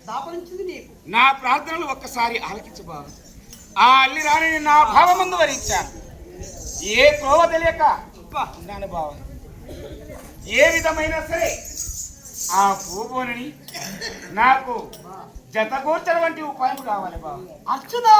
దాపరించింది నీకు. నా ప్రార్థనలు ఒక్కసారి ఆలకించు బావ. ఆ అల్లి రాణిని నా భావమందు వరించాను. ఏ త్రోవ తెలియక ఉన్నాను బావ. ఏ విధమైనా సరే ఆ పూబోని నాకు జతకూర్చడం వంటి ఉపాయం కావాలి బావ. అర్చునా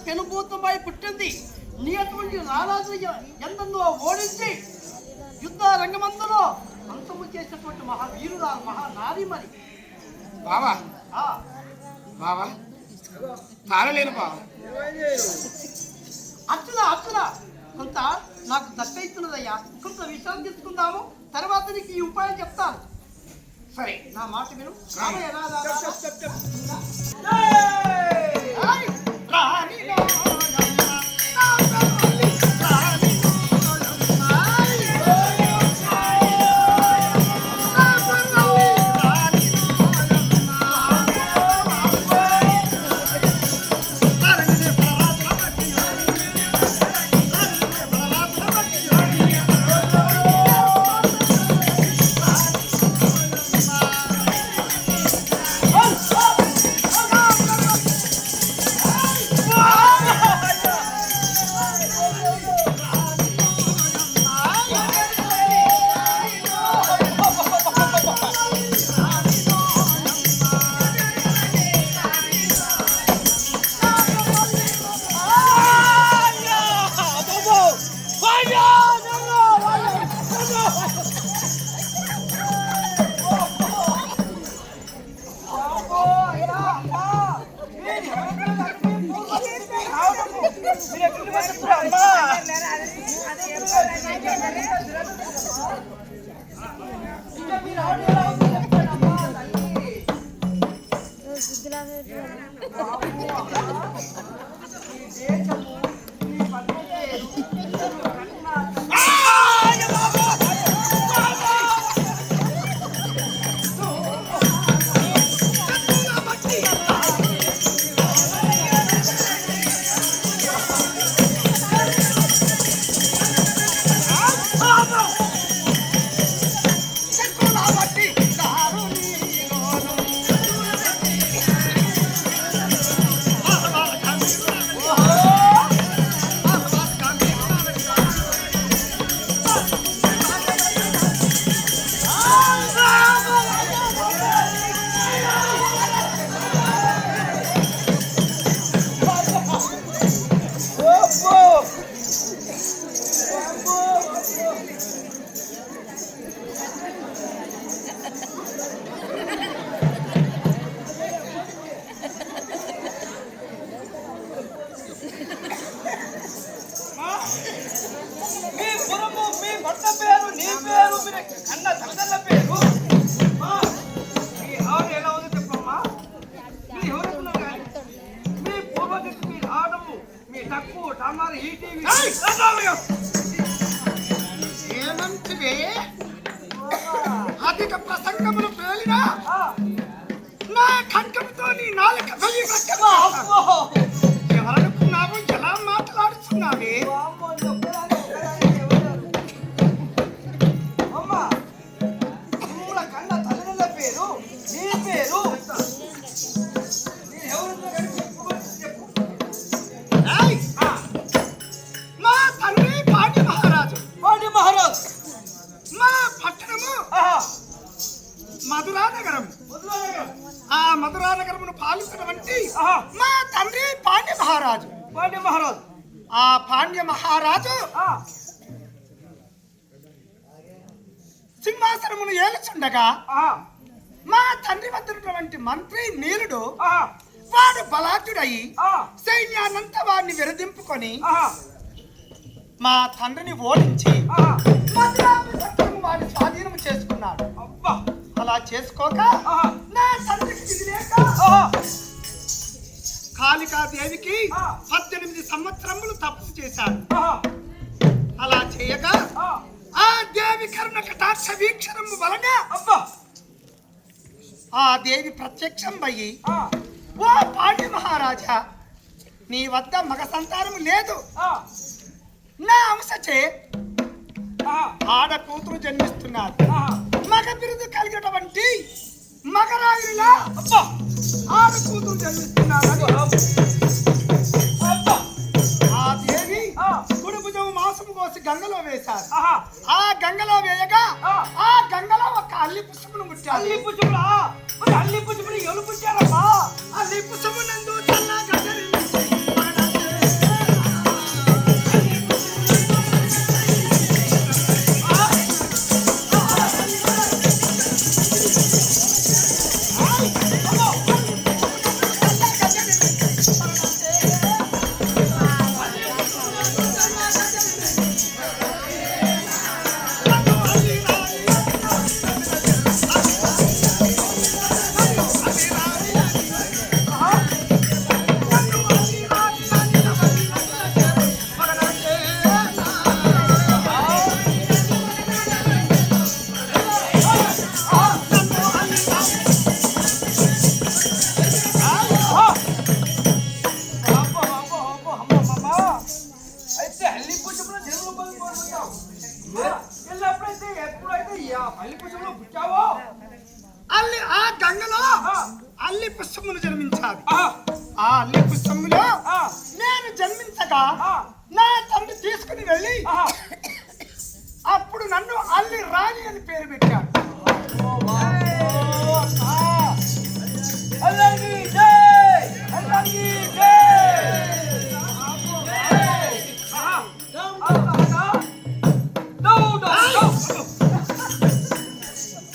పెనుభూతమై పుట్టింది. నీ అటువంటి రారాజు ఎందన్నో ఓడించి యుద్ధ రంగమందులో అంతము చేసినటువంటి మహావీరురా మహానారి మరి బావా. బావా తారలేను బావా. అర్చున కొంత నాకు దక్కయిస్తున్నదయ్యా. కొంత విశ్రాంతి తీసుకుందాము, తర్వాత నీకు ఈ ఉపాయం చెప్తాను. సరే నా మాట విను. తక్కువ మరి ఈ టీవీ ఏమంటివే అధిక ప్రసంగములు పేలినా నా కంఠంతో నీ నాలుక ఎవరనుకున్నావు ఎలా మాట్లాడుతున్నావే అమ్మా తుమ్ముల కన్న తల్లిదండ్రుల పేరు నీ పేరు మా తండ్రి పాండ్య మహారాజు మా పట్టణము మధురానగరం ఆ మధురానగరమును పాలిస్తున్నటువంటి మా తండ్రి పాండ్య మహారాజు ఆ పాండ్య మహారాజు సింహాసనమును ఏలుచుండగా మా తండ్రి వద్ద ఉన్నటువంటి మంత్రి నీలుడు వాడు బలాఢ్యుడయి సైన్యాన్నంతా వారిని విరదింపుకొని మా తండ్రిని ఓడించి వాడి స్వాధీనం చేసుకున్నాడు. అలా చేసుకోక నా తండ్రికి విధి లేక కాళికాదేవికి 18 సంవత్సరములు తపస్సు చేశాడు. అలా చేయగా ఆ దేవి కరుణ కటాక్ష వీక్షణము వలన ఆ దేవి ప్రత్యక్షం అయ్యి ఓ పాండ్య మహారాజా నీ వద్ద మగ సంతానము లేదు, నా అంశచే ఆడ కూతురు జన్మిస్తున్నారు, మగ బిరుదు కలిగినటువంటి మగరాయులా ఆడ కూతురు జన్మిస్తున్నారు. ఆ దేవి కుడి భుజము మాంసము కోసి గంగలో వేశారు. ఆ గంగలో వేయగా ఆ గంగలో ఒక అల్లి పుష్పమును ముట్టారు. అల్లి పుష్పుడు ఎవరు పుట్టారమ్మా? అల్లి పుష్పమునందు చల్లగా అల్లి ఆ గంగలో అల్లి పుష్పములు జన్మించాలి. ఆ అల్లి పుష్పములో నేను జన్మించగా నా తండ్రి తీసుకుని వెళ్ళి అప్పుడు నన్ను అల్లి రాణి అని పేరు పెట్టాడు.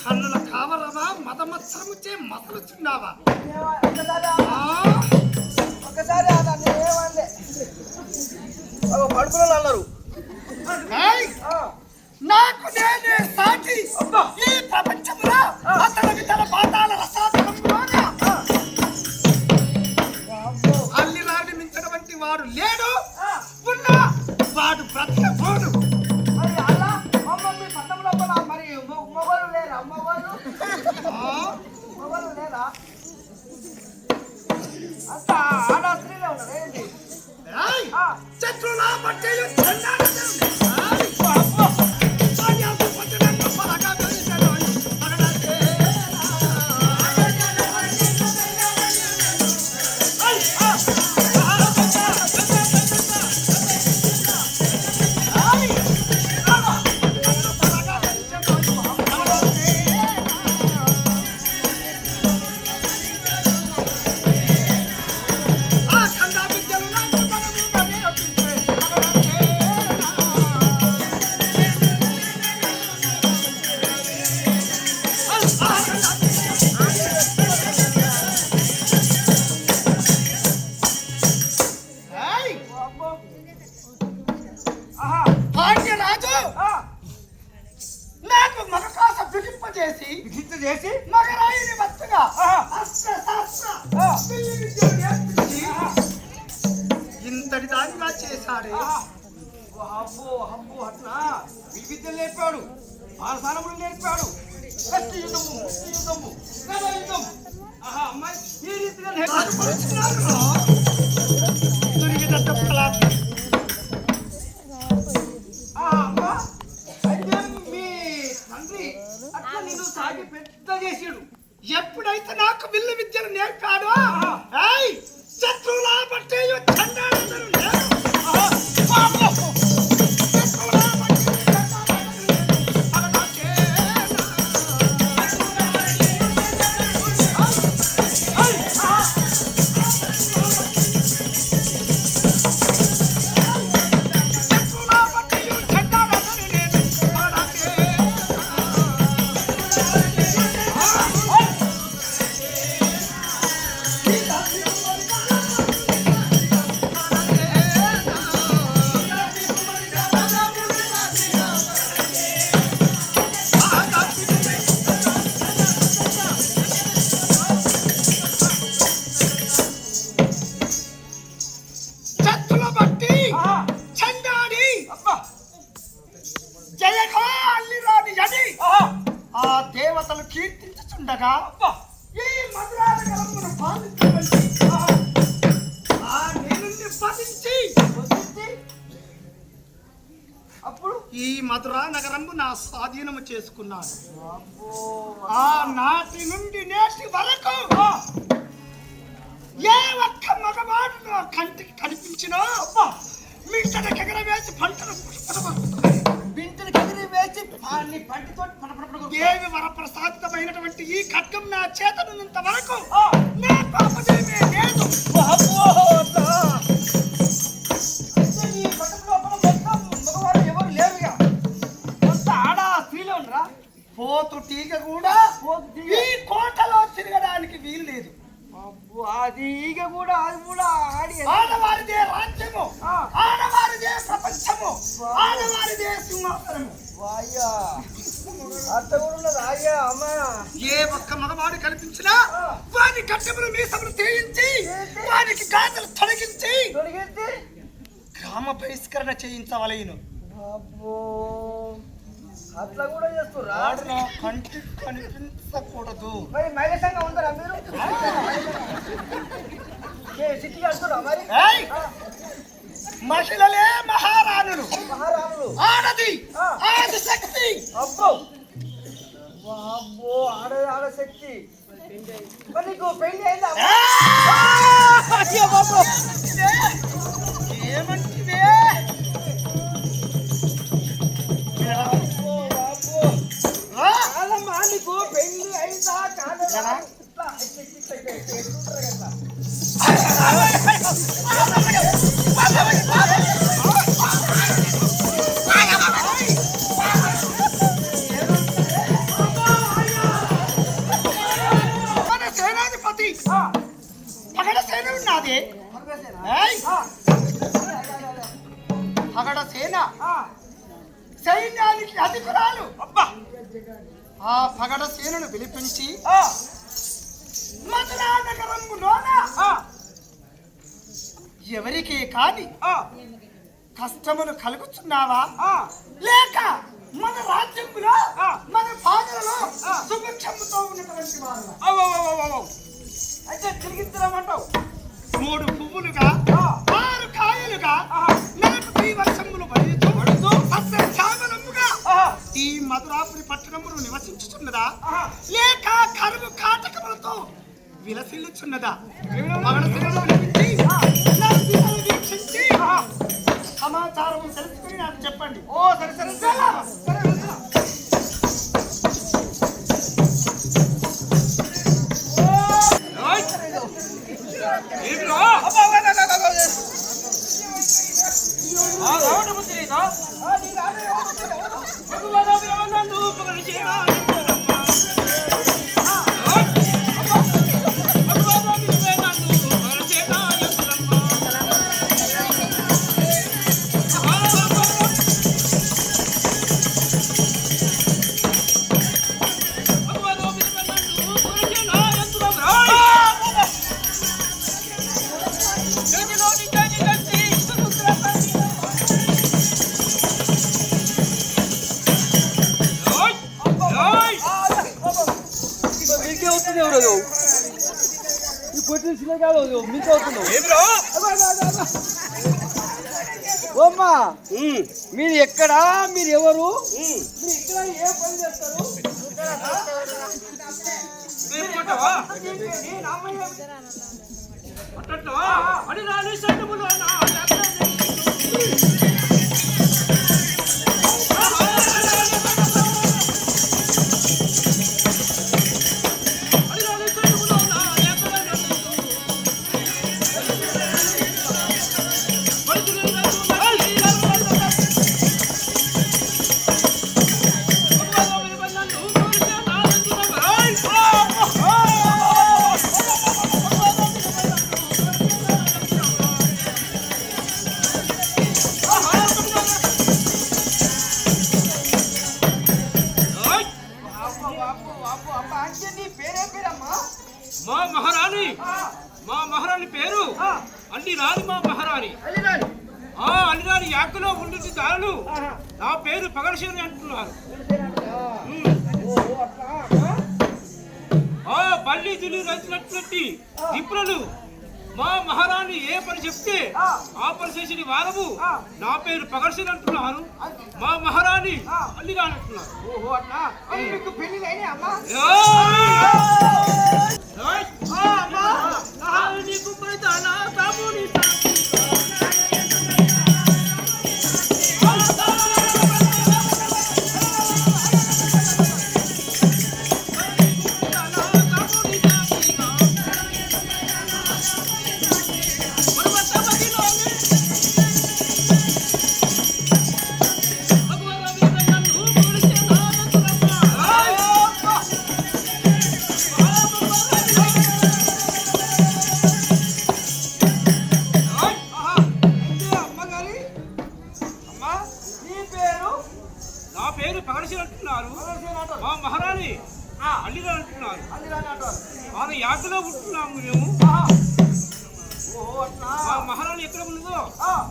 కన్నుల కావరవా మదమత్సరముచే మసలుచున్నావా? ఒకసారి పడుకున్న అన్నారు నాకు నేనే సాటి ఈ ప్రపంచంలో అతని వితల పాతాల రసాతలంలోనే అల్లి రాని మించినటువంటి వాడు లేడు, ఉన్నా వాడు బ్రతకపోడు. మరి అలా మమ్మల్ని పట్టం లోపల మరి మొగలు లేరా? మొగలు లేరా? అంతా ఆడ స్త్రీలే ఉన్నారు ఏంటి? శత్రులా పట్టేలు చేసి మగరాయిని భక్తుగా ఇంతటి దానిగా చేశాడే. అబ్బో అబ్బో అట్లా విద్యలు నేర్పాడు, పాఠశాలములు నేర్పాడు. కత్తి యుద్ధము, ముష్టి యుద్ధము, గద యుద్ధం. ఆహా అమ్మాయి ఈ రీతిగా అమ్మా అయితే మీ తండ్రి అట్లా నేను సాగి పెద్ద చేసాడు. ఎప్పుడైతే నాకు విల్లు విద్యను నేర్పాడో శత్రువుల పట్టే చండాలందరూ దేవతలు కీర్తించుచుండగా ఈ మధురానగరమును పాలించవలసి నేనుండి పదించి అప్పుడు ఈ మధురా నగరము నా స్వాధీనము చేసుకున్నాను. ఆ నాటి నుండి నేటి వరకు ఏ ఒక్క మగవాడు నా కంటికి కనిపించినా మింటన కెగర వేసి పంటను బింటలు కదిలి వేసి పంటితో దేవి వరప్రసాదితమైనటువంటి ఈ ఖడ్గం నా చేతనున్నంత వరకు నా పాపదేమే లేదు. మగవాడు ఎవరు లేరుగా, కొంత ఆడ స్త్రీలో ఉండరా. పోతు తీగ కూడా ఈ కోటలో తిరగడానికి వీలు లేదు. అది ఈగ కూడా అది కూడా ఆడి ఆడవారిదే రాజ్యము, ఆడవారిదే ప్రపంచము, ఆడవారిదే సింహాసనము. అయ్యా అత్త కూడా ఉన్నది. అయ్యా అమ్మా ఏ ఒక్క మగవాడు కనిపించినా వాని గడ్డములు మీసములు తేయించి వానికి గాజులు తొలగించి తొలగించి గ్రామ బహిష్కరణ చేయించవలేను. అబ్బో అట్లా కూడా చేస్తుర్రా. వాడు నా కంటికి కనిపించకూడదు. మరి మైలసంగా ఉందరా మీరు? సిటీ కడుతురా మరి? మహిళలే మహారాణులు, మహారాణులు ఆడది ఆది శక్తి. అబ్బో అబ్బో ఆడ శక్తి. మరి నీకు పెళ్లి అయిందా? ఏమంటివే? కాదమ్మా నీకు పెళ్లి అయిందా కాదా? మన సేనాధిపతి పగడ సేన ఉన్నది. పగడ సేన సైన్యానికి అధికురాలు. ఆ పగడ సేనను పిలిపించి మధురా నగరములోన ఎవరికి కాని కష్టములు కలుగుతున్నావా లేక మన రాజ్యంలో మన పాదలలో సుభిక్షముతో ఉన్నటువంటి వారు అయితే తిరిగిద్దరమంటావు. 3 పువ్వులుగా 6 కాయలుగా 4 వర్షములు పడుతూ సస్యశ్యామలముగా ఈ మధురాపురి పట్టణమును నివసించుచున్నదా లేక కరువు కాటకములతో విలసిల్లుచున్నదా? వీక్షించి సమాచారం తెలుసుకుని నాకు చెప్పండి. ఓ సరే సరే సరే. Jadi సిలే కాదు మిస్ అవుతున్నావు ఓమ్మా మీరు ఎక్కడా మీరు ఎవరు మీరు ఇక్కడ ఏ పని చేస్తారు మా మహారాణి పేరు అండి రాని మా మహారాణి అల్లిరాని యాకలో ఉండి దారులు నా పేరు పగడశేరి అంటున్నారు. బల్లి దిల్లి రైతులటువంటి దిప్పులను మా మహారాణి ఏ పని చెప్తే ఆ పని చేసిన వారము నా పేరు పగడశేరి అంటున్నారు. మా మహారాణి అల్లిరాని అంటున్నారు. నా పేరు పగడశేరి అంటున్నారు. మా మహారాణి అల్లిరాని అంటున్నారు. వాళ్ళ యాత్రలో ఉంటున్నాము మేము. మా మహారాణి ఎక్కడ ఉన్నదో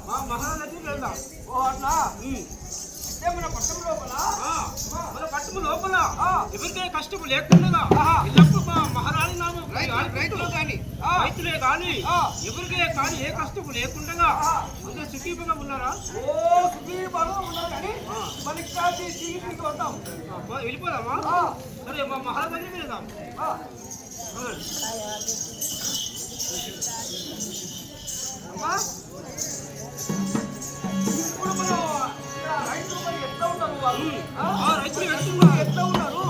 మా మహారాణి దగ్గరికి వెళ్దాం. మన పట్టణం లోపల ఎవరికైనా కష్టం లేకుండా ఎల్లప్పుడు మా మహారాణి నామం రైతులే కానీ ఎవరికే కానీ ఏ కష్టం లేకుండా అందరూ సుఖీపంగా ఉన్నారా? వెళ్ళిపోదామా? సరే మా మహారాజు దగ్గరికి వెళ్దాం. రైతులు ఎట్లా ఉన్నారు?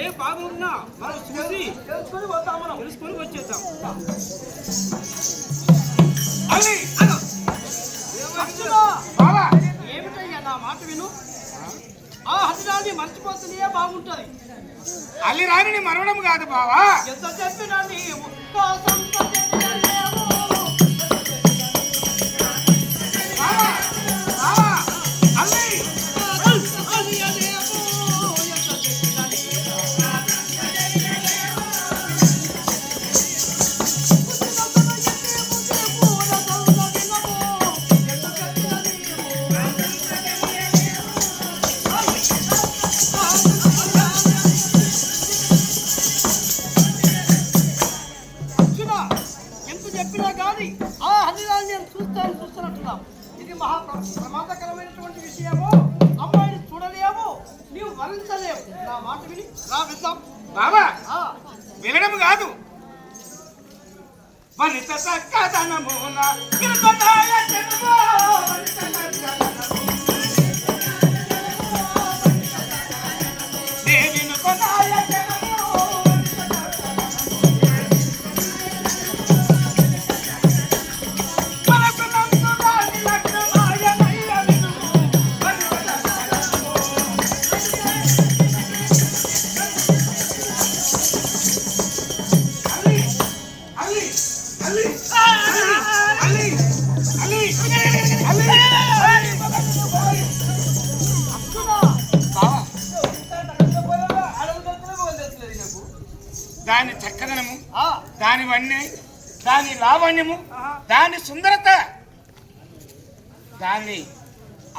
ఏ బాగున్నా మనం చూసి తెలుసుకొని వచ్చేద్దాం. ఏమిటయ్యా నా మాట విను. ఆ హరిరాణి మర్చిపోతుందే బాగుంటది. అల్లిరాణిని మరవడం కాదు బావా. ఎంత చెప్పినా నీవు చెప్పినా కానీ ఆ హరిరాజు నేను చూస్తున్నట్టున్నాం. ఇది ప్రమాదకరమైనటువంటి విషయము. అమ్మాయిని చూడలేము, నీవు వరించలేవు. నా మాట విని రా వెళ్దాం. బాబా వినడం కాదు, వనిత చక్కదనమున దేవిను కొనాయ దాని చక్కదనము, దాని వన్య, దాని లావణ్యము, దాని సుందరత, దాన్ని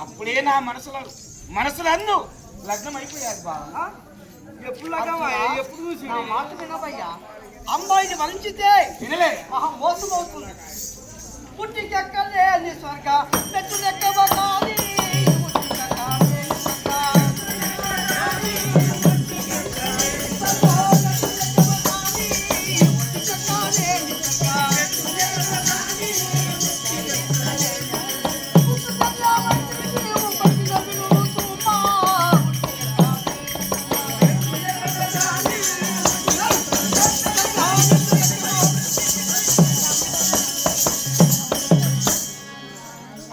అప్పుడే నా మనసులో అందు లగ్నం అయిపోయాది బాబా. ఎప్పుడు లాగా ఎప్పుడు చూసి నా మాట వినవయ్యా. అమ్మాయిని వరించితే వినలేదు. మహా మోసం అవుతుంది. పుట్టికెక్కలే నీ స్వర్గ నెట్టులెక్కవ కాని పుట్టికెక్కలే నీ స్వర్గ.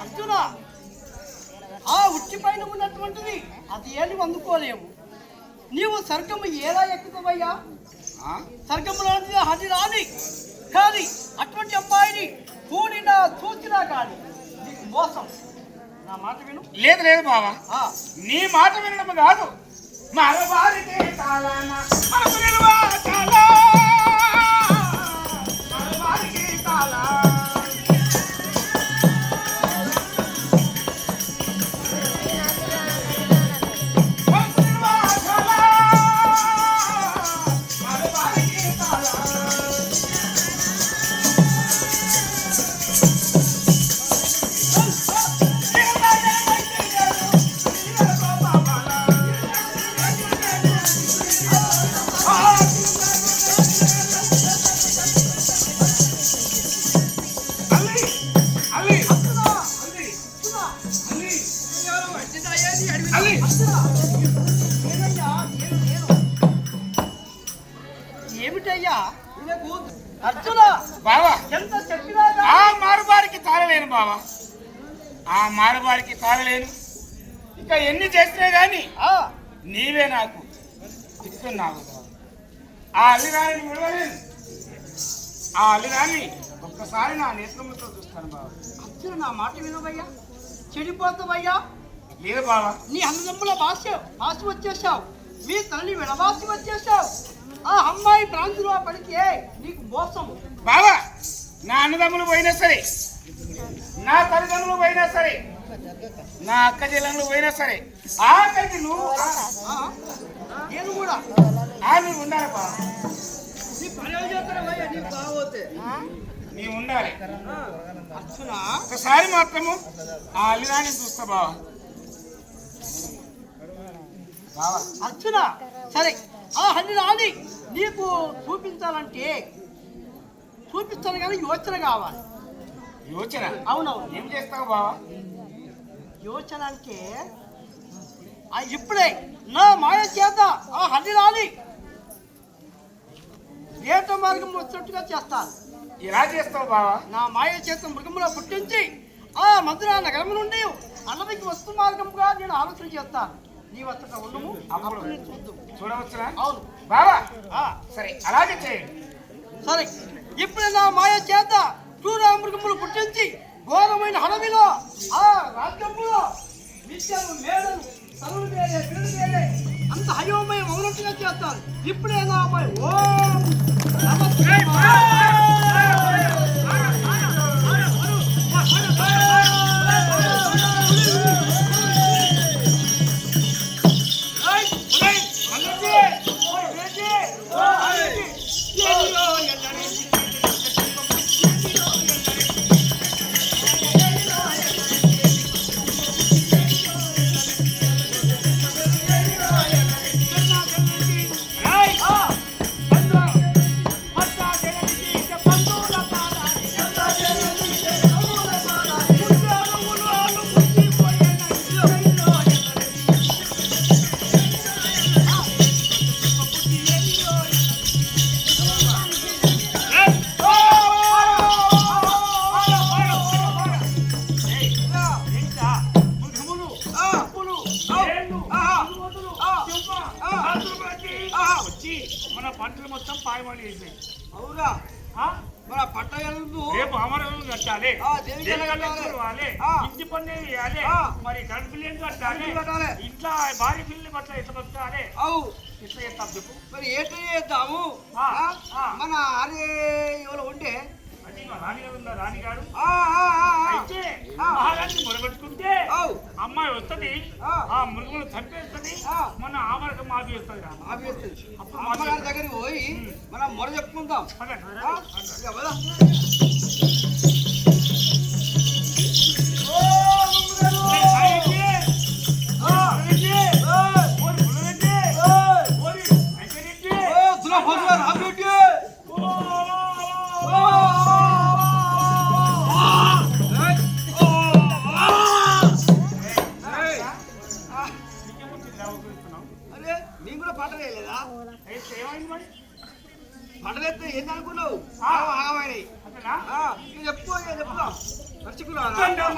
అర్జున, ఆ ఉచ్చి పైన ఉన్నటువంటిది అది ఏమి అందుకోలేవు. నీవు స్వర్గము ఎలా ఎక్కుతావయ్యా? స్వర్గము లాంటిది అది రాని కానీ అటువంటి అమ్మాయిని కూడినా చూసినా కానీ నీకు మోసం. నా మాట విను. లేదు లేదు బావా, ఆ, నీ మాట వినడం కాదు, మరవారికే కాలానా మనసు నిలువా చాలా, మరవారికే కాలా. మనసు నిలువా చాలా, మరవారికే కాలా. ఏమయ్యా? నేను. ఏమిటయ్యా అర్జున? బావా, ఎంత చెప్పినా కానీ ఆ మారుబారికి తాళలేను బావా, ఆ మారుబారికి తాళలేను. ఇంకా ఎన్ని చేసినా గాని ఆ, నీవే నాకు ఇస్తున్నావు. ఆ అల్లిరాని విడవలేను. ఆ అల్లిరాని ఒక్కసారి నా నేత్రములతో చూస్తాను బావా. అర్జున నా మాట వినవయ్యా. చెడిపోతావయ్యా. లేదు బావా, నీ అన్నదమ్ముల భాష వచ్చేసావు. మీ తల్లి విడవాసి వచ్చేసావు. ఆ అమ్మాయి ప్రాంతంలో పడితే నీకు మోసం. బావా, నా అన్నదమ్ములు పోయినా సరే, నా తల్లిదండ్రులు పోయినా సరే, నా అక్క చెల్లెలు పోయినా సరే, ఆఖరికి నువ్వు నేను కూడా నువ్వు ఉండాలి బావా. నీ ప్రయోజనమయ్యా. నీ బాగోతే నీవు ఉండాలి. అర్జున, ఒకసారి మాత్రము ఆ అల్లిరాని చూస్తా బావా. బావా, అర్జున సరే, ఆ హరి రాని నీకు చూపించాలంటే చూపిస్తాను కానీ యోచన కావాలి. యోచన? అవునవును. ఏం చేస్తావు బావా? యోచన అంటే ఇప్పుడే నా మాయ చేత ఆ హరి రాని ఏట మార్గం వచ్చినట్టుగా చేస్తాను. ఎలా చేస్తావు బావా? నా మాయ చేత మృగములో పుట్టించి ఆ మధుర నగరం నుండి అల్లరికి వస్తు మార్గంగా నేను ఆలోచన చేస్తాను. నీ వస్తట ఉండము, అప్పుడు నేను చూద్దాం. చూడవచ్చునా? అవును బావా, ఆ, సరే అలాగే చేయండి. సరే. ఇప్పుడు నా మాయ చేత మృగములు పుట్టించి ఘోరమైన హడవిలో ఆ రాజ్యంలో విద్యలు మేడలు తరువులు వేరే పిల్లలు వేరే అంత అయోమయం అవునట్టుగా చేస్తాను. ఇప్పుడే నా అమ్మాయి ఓం నమస్తే మన పంటలు మొత్తం పాయమని వేసాయి. అవునా? మన పట్ట రేపు అమరలు కట్టాలి, దేనికి కట్టాలి? ఇంటి పన్ను వేయాలి, మరి కరెంట్ బిల్లు ఏం కట్టాలి, ఇంట్లో భార్య పిల్లలు పట్ల ఎట్లా బతకాలి, అవు ఎట్లా చేస్తాం చెప్పు. మరి ఏటో చేద్దాము. మన అరే ఎవరు ఉంటే రాణిగారు ఉందా? రాణిగారు ఆ, ఆ, ఆ, ఆ. అయితే మహారాణి మొదలుపెట్టుకుంటే అవు అమ్మాయి వస్తుంది. ఆ. ఆ మృగముల మమ్మల్ని చంపేస్తుంది మన ఆమరక మాఫీ చేస్తుంది అప్పుడు అమ్మగారి దగ్గరికి పోయి మనం మొర చెప్పుకుందాం. ఇక పద. అరే నేను కూడా పంట వేయలేదా? ఏమైంది మరి పంటలేస్తే ఏంది అనుకున్నావు? ఆగమైనాయి. చెప్పు చెప్పుదాం. ఖర్చుకున్నారా?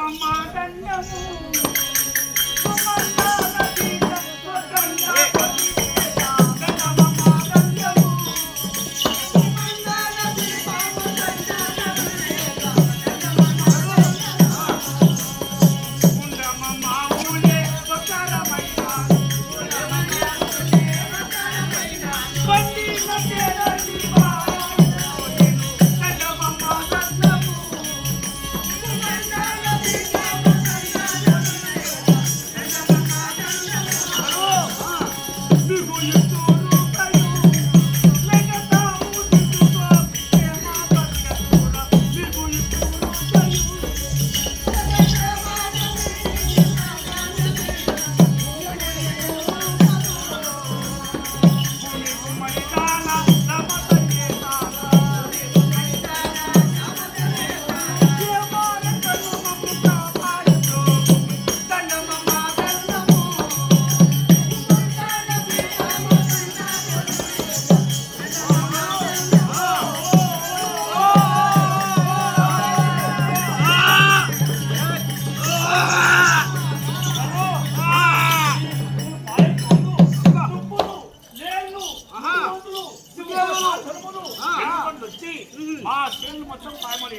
మా చేతులు మొత్తం పాయమడి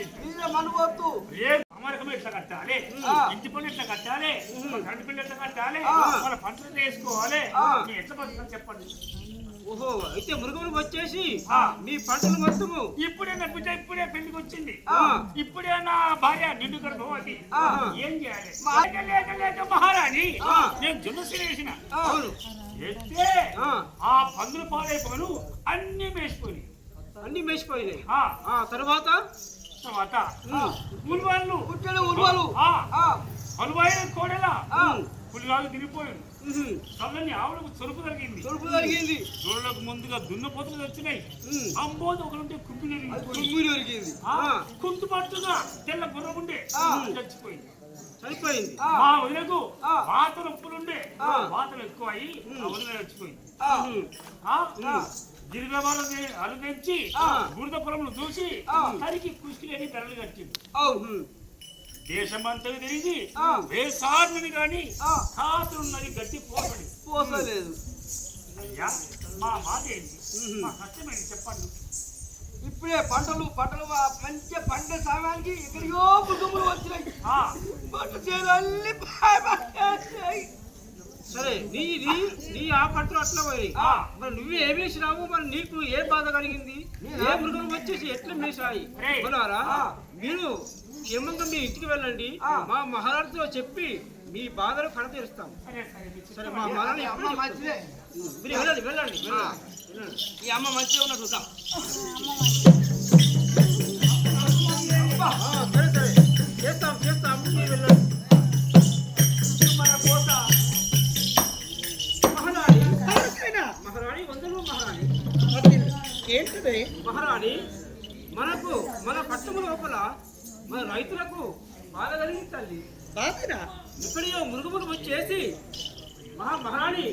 మనవద్దు. అమరకం ఎట్లా కట్టాలి, ఇంటి పనులు ఎట్లా కట్టాలి, కరెంటు బిల్లు ఎట్లా కట్టాలి, మన పంటలు వేసుకోవాలి, మీరు ఎట్లా బతుకుతారు చెప్పండి. ఓహో, అయితే మృగములు వచ్చేసి మీ పంటలు మొత్తము ఇప్పుడే నా బిడ్డ ఇప్పుడే పెళ్లికి వచ్చింది, ఇప్పుడే నా భార్య నిండు గర్భవతి, ఏం చేయాలి? లేక లేక మహారాణి నేను జున్నుసి వేసిన ఎత్తే ఆ పందులు పాడైపోను అన్ని మేసిపోయి అన్ని మేసిపోయినాయి. తర్వాత తర్వాత ఉల్వాళ్ళు పుట్టడు ఉల్వాలు. పలువైన కోడెలా పులిగాలు తిరిగిపోయాడు. చల్లని ఆవులకు చొరుపు జరిగింది. దూడలకు ముందుగా దున్నపోతులు వచ్చినాయి. అంబోదు ఒకరుంటే కుమ్మి దొరికింది. కుంటు పట్టుగా తెల్ల గుర్రం ఉండే చచ్చిపోయింది. చనిపోయింది. మా వదిలకు వాత నొప్పులుండే వాతలు ఎక్కువ అయ్యి వదిలే చచ్చిపోయింది. గిరిజవాళ్ళని అరుదించి బురద పొలంలో చూసి హరికి కుష్టిలేని ధరలు కట్టింది. దేశమంతా తిరిగి వేసారిని గాని కాసులున్నది గట్టి పోసలేదు. అయ్యా మా మాట ఏంటి, మా కష్టమేంటి చెప్పండి. ఇప్పుడే పంటలు మంచిగా పంట సమయానికి ఎక్కడియో పురుగులు వచ్చినాయి. పంట చేలు అల్లి సరే నీ ఆ పంటలు అట్లా పోయి మరి నువ్వు ఏం వేసినావు, మరి నీకు ఏ బాధ కలిగింది, ఏ మృగం వచ్చేసి ఎట్లా మేసాయి కొనారా? మీరు క్షేమంగా మీ ఇంటికి వెళ్ళండి, మా మహారాజుతో చెప్పి మీ బాధలు కడ తీరుస్తాం. సరే మా మహారాణి మంచిదే. మీరు వెళ్ళండి వెళ్ళండి. ఈ అమ్మ మంచిగా ఉన్న చూద్దాం. సరే సరే చేస్తాం మీరు వెళ్ళండి. మహారాణి వందలు మహారాణి ఏంటది మహారాణి, మనకు మన పట్టణం లోపల మన రైతులకు బాధ కలిగించాలి. బాధనా? ఇక్కడియో మృగములు వచ్చేసి మహారాణి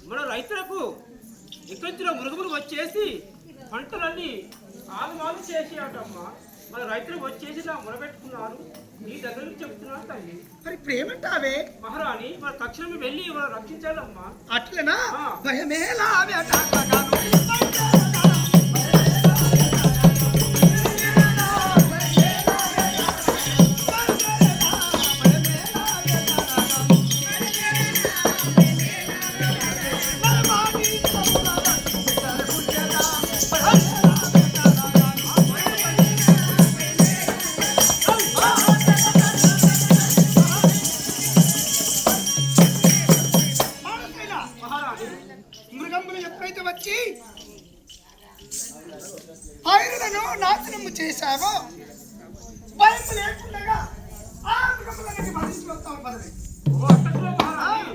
మన రైతులకు ఇక్కడిలో మృగములు వచ్చేసి పంటలన్నీ ఆలుమాలు చేసి అటమ్మా. మన రైతులు వచ్చేసి నా మొరబెట్టుకున్నారు. నీ దగ్గర నుంచి చెప్తున్నాను తల్లి. మరి ఇప్పుడు ఏమంటావే మహారాణి మన తక్షణమే వెళ్ళి మనం రక్షించాలమ్మా. అట్లనా ఆ. భయమేలా మహారాణి మృగములు ఎప్పుడైతే వచ్చి పైరులను నాశనము చేశావో భయం లేకుండా ఆ మృగములని భరించి వస్తాము పదవి. ఓ అట్టకురా మహారాణి.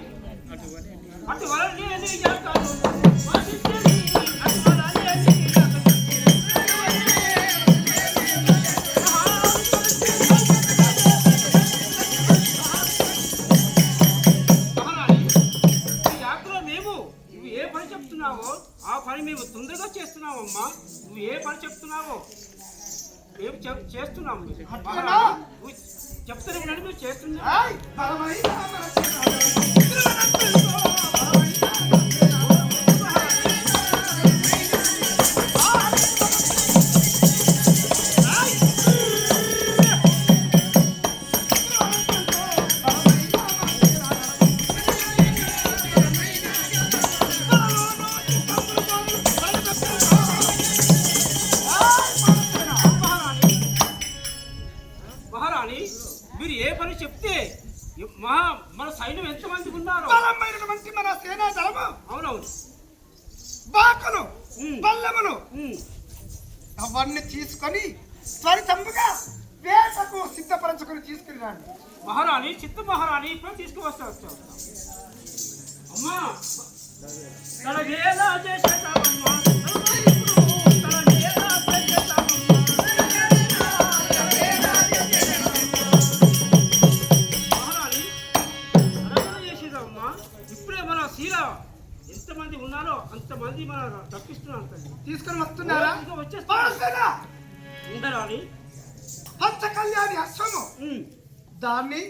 అటు వలని అని చేస్తాను. వాసిస్తేని అటు వలని అని చేస్తాను. మహారాణి ఈ యాత్రలో మేము నువ్వు ఏ పని చెప్తున్నావో ఆ పని మేము తొందరగా చేస్తున్నామమ్మా. నువ్వు ఏ పని చెప్తున్నావో మేము చేస్తున్నాము. మహారాణి నువ్వు చెప్తాను వినండి, నువ్వు చేస్తున్నావు. ఆయ్ బలమైన మహారాణి మీరు ఏ పని చెప్తే మన సైన్యం ఎంతమంది ఉన్నారు? బలమైనటువంటి మన సేనా దళము అవునవును. బాకలు ఉమ్. బల్లములు ఉమ్. అవన్నీ తీసుకొని త్వరితంగా వేటకు సిద్ధపరచుకొని తీసుకెళ్ళాను. మహారాణి చిత్త మహారాణి ఇప్పుడు తీసుకువస్తా అమ్మా. తనకేలా చేసేటావమ్మా? తనకేలా చేసేటావమ్మా? మహారాణి తనకేలా చేసేదమ్మా? ఇప్పుడే మన శీల ఎంతమంది ఉన్నారో అంతమంది మన తప్పిస్తున్నాను తల్లి. తీసుకొని వస్తున్నారా? ఇంకా వచ్చేస్తా బాలసేన ఉండరాని. పంచ కళ్యాణి అశ్వము ఉమ్. దాన్ని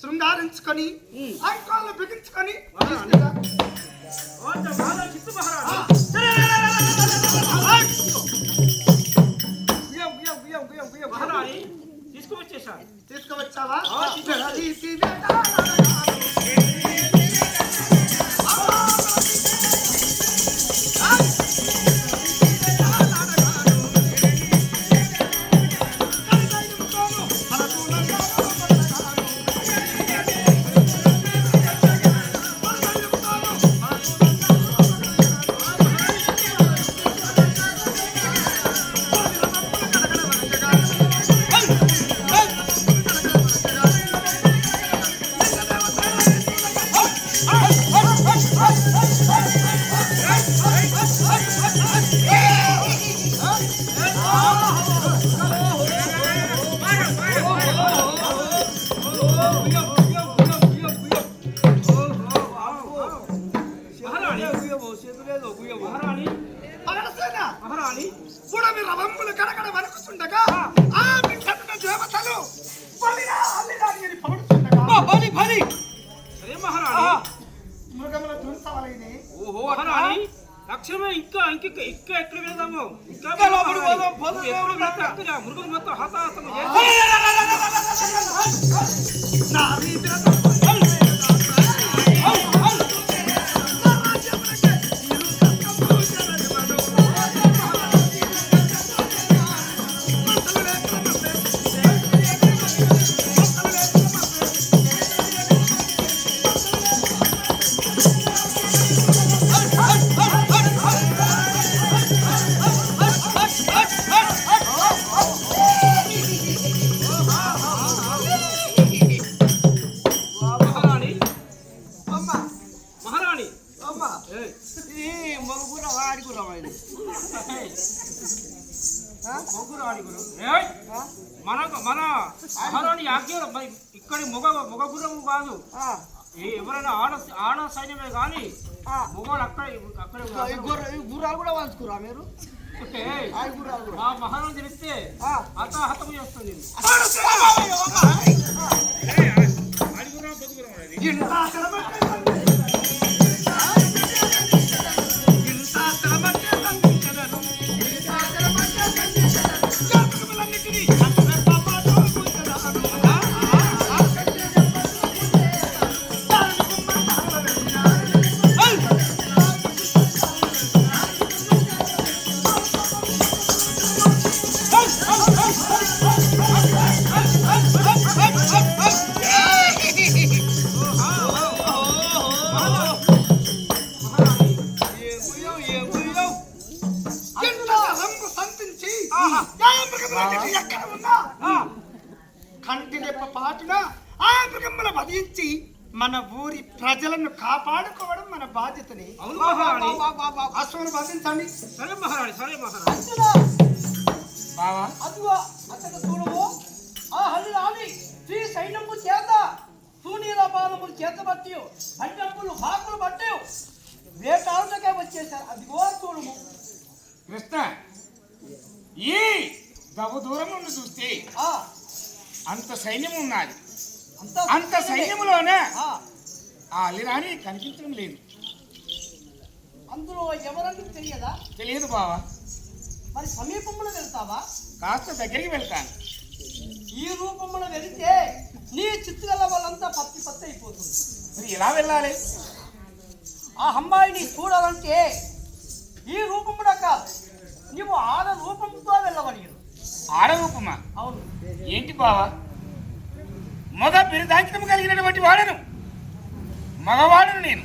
శృంగారించుకొని ఉమ్. అంకాలను బిగించుకొని మహారాణి. తీసుకెళ్ళా. చిత్త మహారాణి. గుయ్యం, గుయ్యం, గుయ్యం, గుయ్యం, గుయ్యం. మహారాణి తీసుకువచ్చేసాను. తీసుకువచ్చావా? ఆ, తీసుకొచ్చా. తీసి వేట. మహారాణి బాలసేన మహారాణి పుడమి రవములు గడగడ వణుకుతుండగా ఆ వింటన్న దేవతలు బలిరా అల్లిరా అని పడుతుండగా బలి అదే మహారాణి. మృగముల ధ్వంసవలైనే. ఓహో మహారాణి లక్ష్యమే ఇంకా ఇంకా ఇంకా ఎక్కడ వెళ్దాము? ఇంకా లోపలికి పోదాం, పోదాం, మృగం మొత్తం హతాహతము నా వీధిలో మహారాణి అమ్మ మహారాణి అమ్మ ఏయ్, ఈ మగుగుర ఆడిగుర ఆయన మొగ్గురు ఆడిగురు. ఏయ్, మన మహారాణి ఆజ్ఞలో మరి ఇక్కడి మొగ గుర్రము కాదు. ఎవరైనా ఆడ సైన్యమే కానీ మొగోళ్ళు అక్కడే ఈ గుర్రాలు కూడా వాల్చుకురా మీరు? ఓకే. ఆ గుర్రాలు కూడా ఆ మహారాజు తెలిస్తే హతము చేస్తుంది. కంటి రెప్ప పాటున ఆ మృగముల వధించి మన ఊరి ప్రజలను కాపాడుకోవడం మన బాధ్యతని. అవును మహారాణి. అశ్వను వధించండి. సరే మహారాణి, సరే మహారాణి. బావా అదిగో అక్కడ చూడము ఆ హల్లి రాణి శ్రీ సైన్యము చేత సూనీల బాణములు చేతబట్టి అడ్డప్పులు బాకులు బట్టి వేటాడుటకే వచ్చేసారు. అదిగో చూడము. కృష్ణ ఈ దవ్వు దూరం నుండి చూస్తే అంత సైన్యం ఉన్నది. అంత సైన్యములోనే ఆ అల్లిరాణి కనిపించడం లేదు. అందులో ఎవరని తెలియదా? తెలియదు బావా. మరి సమీపంలో వెళ్తావా? కాస్త దగ్గరికి వెళ్తాను. ఈ రూపంలో వెళితే నీ చిత్తుగల వాళ్ళంతా పత్తి పత్తి అయిపోతుంది. మరి ఎలా వెళ్ళాలి? ఆ అమ్మాయిని చూడాలంటే ఈ రూపంలో కాదు, నీవు ఆడ రూపంతో వెళ్ళవడియను. ఆడ రూపమా? అవును. ఏంటి బావా? మగ బిరుదాంకితం కలిగినటువంటి వాడను, మగవాడను నేను.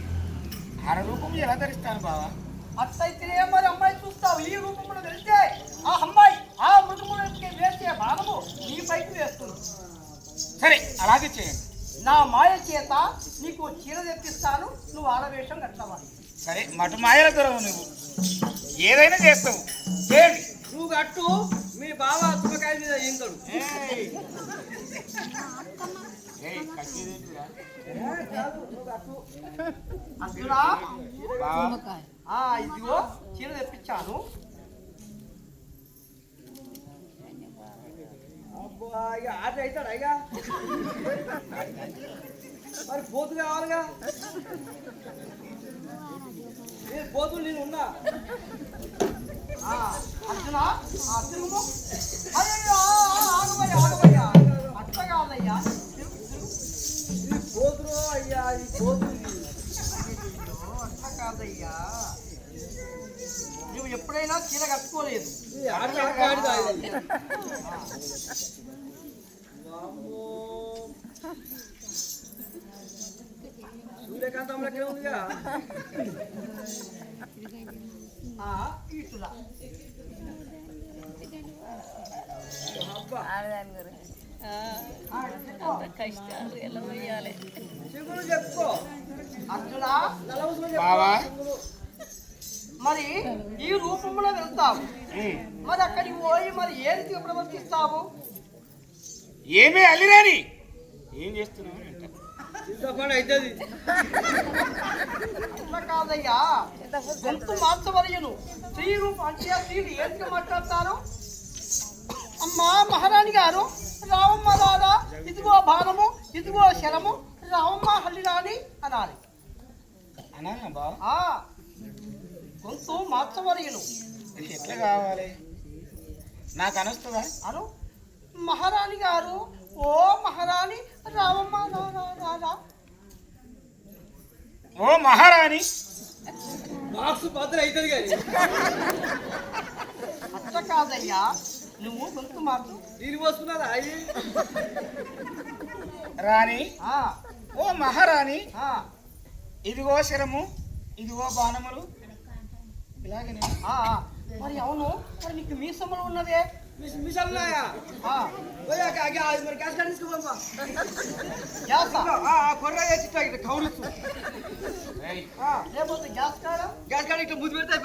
ఆడ రూపం ఎలా ధరిస్తాను బావా? అట్లయితే మరి అమ్మాయి చూస్తావు. ఈ రూపంలో వెళ్తే ఆ అమ్మాయి ఆ మృగముడికి వేసే బాణము నీ పైకి వేస్తుంది. సరే అలాగే చేయండి. నా మాయ చేత నీకు చీర తెప్పిస్తాను, నువ్వు ఆడవేషం కట్టవాలి. సరే మటు మాయల దొరవు, నువ్వు ఏదైనా చేస్తావు చేయండి. నువ్వు కట్టు, మీ బావ తుమ్మకాయ మీద ఇంకడు. అర్జునా, బావా ఇదిగో చీర తెప్పించాను. అబ్బా ఇక ఆట అవుతాడు అయ్యా. మరి పోతు కావాలిగా. నేను పోతు నేను ఉన్నా. అర్జునా, తిరుగు. అయ్యో ఆగబయ్యా ఆగబయ్యా, అట్ట కాదయ్యా. ఇది పోతురు అయ్యా, ఇది పోతు. అట్ట కాదయ్యా, నువ్వు ఎప్పుడైనా చీర కట్టుకోలేదు. సూర్యకాంతం లెక్క ఉందిగా. ఇటులా కష్టాలు ఎలా వేయాలి? చిగురు చెప్పుకో అర్జునా. బావా మరి ఈ రూపంలో వెళ్తావు, మరి అక్కడికి పోయి మరి ఏ రీతిగా ప్రవర్తిస్తావు? ఏమే అల్లిరాని ఏం చేస్తున్నావు అంట. చింతపండు అవుతుంది. అట్లా కాదయ్యా, గొంతు మార్చవలయను. స్త్రీ రూపం అంటే స్త్రీలు ఏ రీతిగా మాట్లాడతారు? అమ్మా మహారాణి గారు, రావమ్మ రాదా, ఇదిగో బాణము, ఇదిగో శరము, రావమ్మ హల్లి రాణి అనాలి. అన్నా బావా గొంతు మార్చవలయను. ఎట్లా కావాలి? నాకు అనొస్తుందా? అను మహారాణి గారు, ఓ మహారాణి రావమ్మ రాదా. ఓ మహారాణి. బాక్స్ భద్ర అవుతుంది కానీ అట్లా కాదయ్యా, నువ్వు గొంతు మార్చు. దీని పోసుకున్నదా అయ్యి? రాణి. ఓ మహారాణి, ఆ ఇదిగో శరము, ఇదిగో బాణములు, ఇలాగే మరి అవును, మరి నీకు మీసములు ఉన్నదే. మిషన్లాయా? మరి గ్యాస్ కార్డు తీసుకోమా. కొర్ర వేసి కౌరుచ్చు. లేకపోతే గ్యాస్ కాడా? గ్యాస్ కార్డు ఇట్లా ముద్దు పెడితే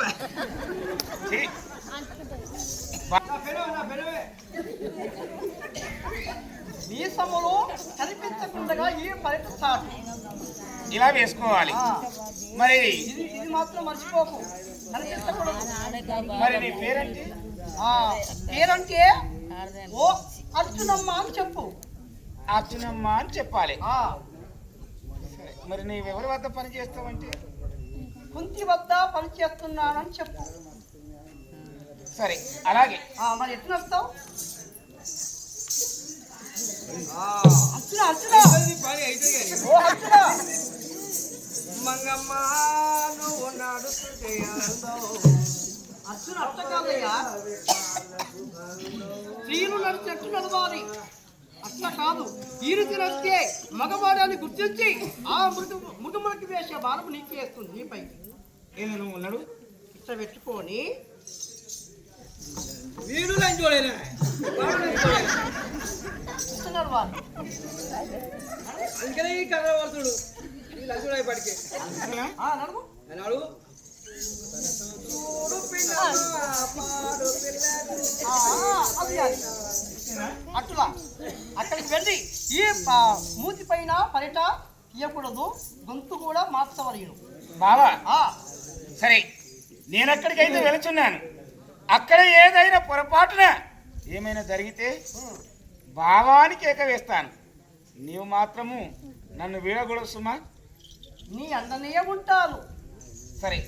మీసములు కనిపించకుండా ఈ పరీక్ష స్టార్ట్. చక్కగా వేసుకోవాలి. ఆ, మరి ఇది మాత్రం మర్చిపోకు, కనిపించకూడదు. మరి నీ పేరేంటి? ఆ, పేరంటే ఓ అర్జునమ్మ అని చెప్పు. అర్జునమ్మ అని చెప్పాలి. ఆ, సరే, మరి నీవెవరి వద్ద పని చేస్తావంటే? కుంతి వద్ద పని చేస్తున్నానని చెప్పు. సరే అలాగే. మరి ఎట్లా వస్తావు? అర్జున అర్జున, పని అయితే ఓ అర్జున, మంగమ్మ నువ్వు నడుస్తుంటే అర్జున అట్ట కాదయ్యా, స్త్రీలు నడిచినట్టు నడవాలి. అట్లా కాదు, ఈరుతి నడిస్తే మగవాడాన్ని గుర్తించి ఆ మృగములకి వేసే బాణము నీకు వేస్తుంది నీపై. ఏది నువ్వు ఉన్నాడు ఇట్లా పెట్టుకొని వీడు లంచోడేనా ఇస్తున్నారు వాళ్ళు. ఇంకా ఈ కథ పడుతుడు ఈ లంచోడు అయిపటికే నడుము అన్నాడు అది అది. అట్లా అక్కడికి వెళ్ళి ఈ మూతి పైన పరిట తీయకూడదు, గొంతు కూడా మార్చవలేను. బావా. ఆ, సరే, నేను అక్కడికైతే వెళుతున్నాను. అక్కడ ఏదైనా పొరపాటున ఏమైనా జరిగితే భావానికి ఏక వేస్తాను. నీవు మాత్రము నన్ను వీడకూడదు సుమా. నీ అందనే ఉంటాను. సరే.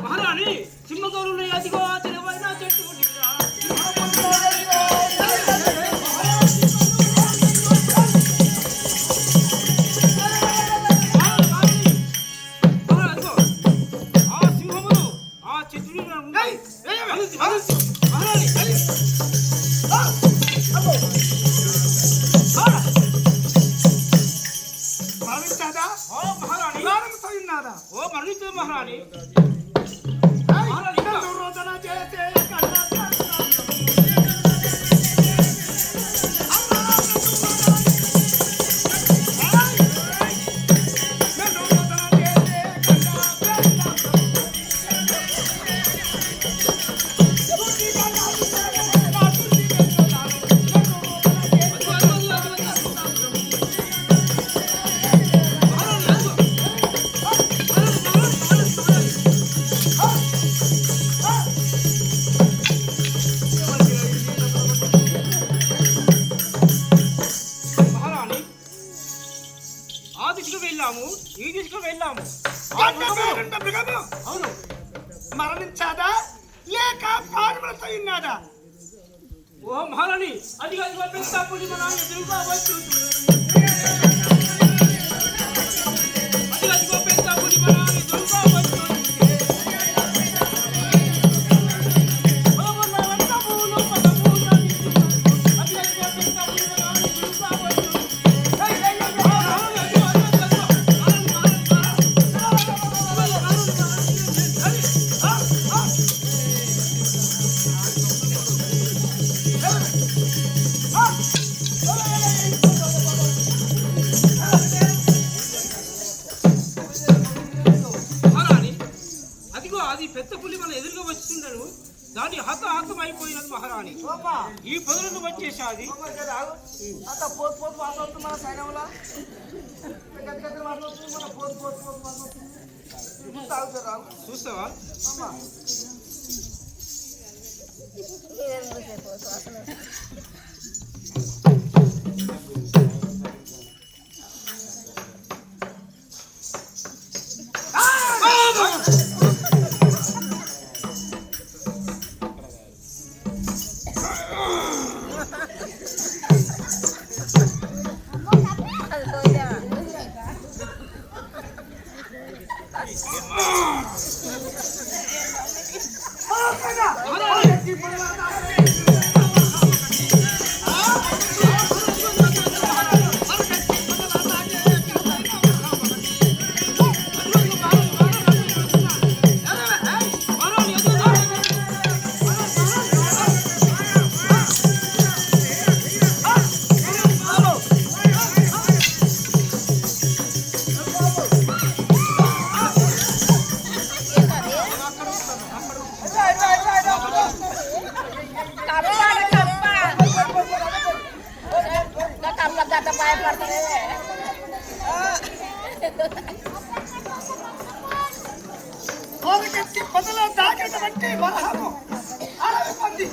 మహారాణి సింహగౌరులు అదిగో తెలివైన చెట్టు ఆ సింహములు ఆ చెట్టు ఉన్నాయి. మరణించాదా? ఓ మహారాణి, ఓ మరణించే మహారాణి. దుర్యోధన చేసే కన్నా ఈ దిశకు వెళ్ళాము. అవును, మరణించాదా లేక ప్రాణములతో ఉన్నాదా? ఓ మహారాణి, అది అదిగో పెద్ద పులి మన ఎదురుగా వస్తుంది. అది అదిగో పెద్ద పులి మన ఎదురుగా వస్తుంది. అది పెద్ద పులి మన ఎదురుగా వచ్చిండను, దాని హతం అయిపోయినది మహారాణి. ఈ పొదలను వచ్చేసాది. అంత పోతు పోతు మాట్లాడుతుంది మన సైన్యంలో. మన పోతు పోతు పోతు మాట్లాడుతుంది. చూస్తావా? కోరికట్టి పదలో దాకేటువంటి వరహము అరవై మంది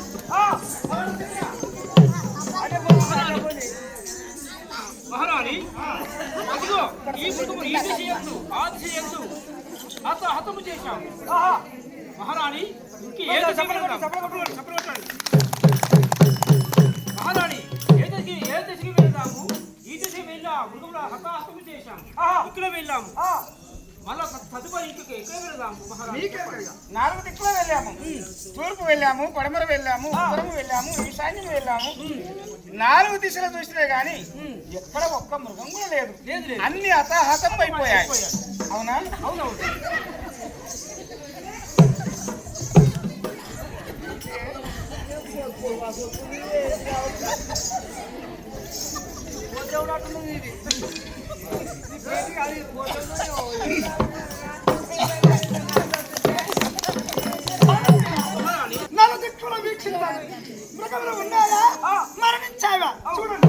మహారాణి అదిగో ఈ కుటుంబం ఈ దిశయందు ఆ దిశయందు హతము చేశాం మహారాణి ఏ దిశ మహారాణి ఏ దిశకి వెళ్దాము ఈ దిశ వెళ్ళాము మృగముల హతము చేశాం ఇక్కడ వెళ్ళాము మళ్ళా తదుపరి ఇంటికి ఎక్కడ వెళ్దాము మహారాణి 4 దిక్కులో వెళ్ళాము. తూర్పు వెళ్ళాము, పడమర వెళ్ళాము, ఉత్తరము వెళ్ళాము, ఈశాన్యం వెళ్ళాము. 4 దిశలు చూసినా గాని ఎక్కడ ఒక్క మృగం కూడా లేదు. అన్ని హతాహతం అయిపోయాయి. అవునా? అవునవును. నలుదిక్కుల వీక్షిస్తాను. మృగములు ఉన్నాయా మరణించావా చూడండి.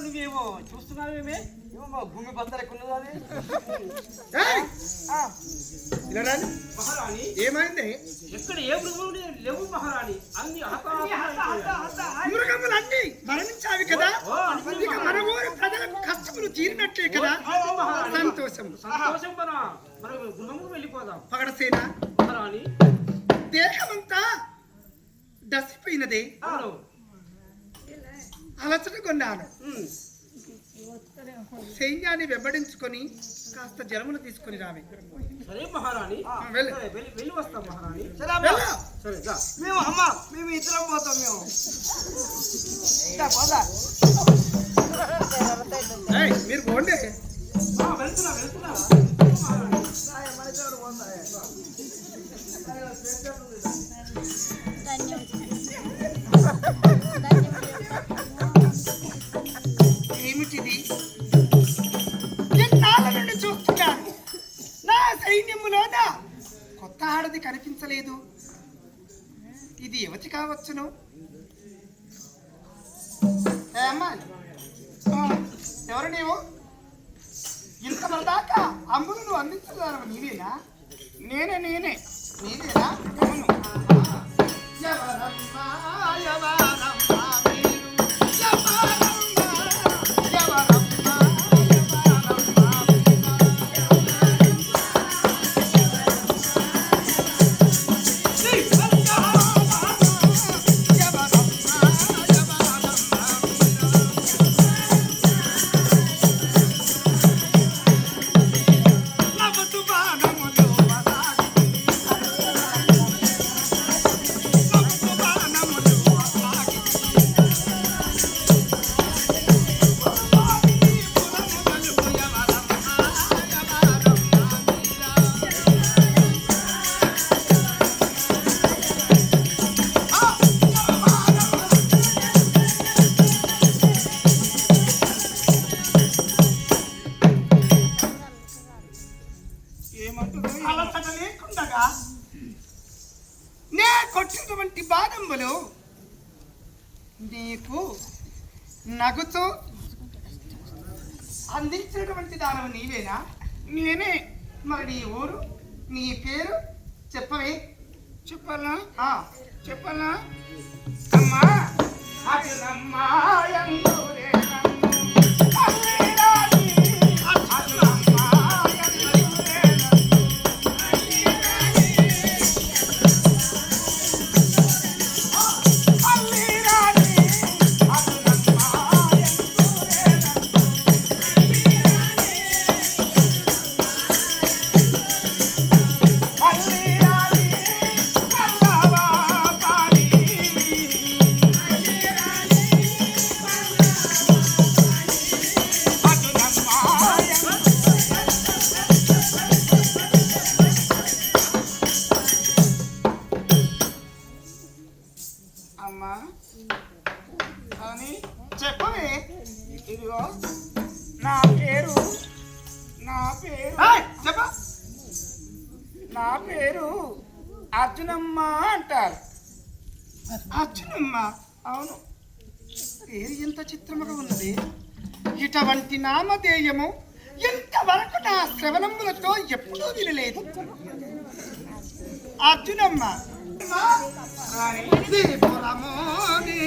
నువ్వేమో చూస్తున్నావేమే భూమి బందరు ఎక్కువ మహారాణి. ఏమైంది? ఎక్కడ ఏ మృగములు లేవు మహారాణి. అన్ని మృగములు అన్ని మరణించావి కదా. ఇక మన ఊరి ప్రజలకు కష్టములు తీరినట్లే కదా. సంతోషం సంతోషం మన గృహముకు వెళ్ళిపోదాం. పగడసేన మహారాణి దేహమంతా దసిపోయినదే. అలసట కొన్నాను. సైన్యాన్ని వెంబడించుకొని కాస్త జలములు తీసుకొని రావి. సరే మహారాణి, వెళ్ళి వస్తాం మహారాణి. సరే మేము అమ్మ మేము ఇద్దరం పోతాం. మేము మీరు పోండి. వెళ్తున్నా వెళ్తున్నా ఏమిటిది? ఎన్నాళ్ళ నుండి చూస్తున్నాను. నా సైన్యములోన కొత్త ఆడది కనిపించలేదు. ఇది యువతి కావచ్చును. ఎవరు నీవు? ఇంతమంది దాకా అంబులు నువ్వు అందించగలవు. నీవేనా? నేనే నీవేనా? అవును. ఎవరమ్మా ఎవరమ్మా మీరు? ఎవరమ్మా అలసట లేకుండగా నే కొట్టినటువంటి బాదంబులు నీకు నగుతూ అందించినటువంటి దానవు నీవేనా? నేనే. మరి నీ ఊరు నీ పేరు చెప్పవే. చెప్పాలా? చెప్పాలా? అమ్మా అమ్మా ఎందురే నన్ను అల్లిరాని అమ్మా నా పేరు అర్జునమ్మ అంటారు. అర్జునమ్మ, అవును, పేరు ఎంత చిత్రముగా ఉన్నది. ఇటువంటి నామధేయము ఇంతవరకు నా శ్రవణములతో ఎప్పుడూ వినలేదు. అర్జునమ్మ, రాణి శ్రీపురమోని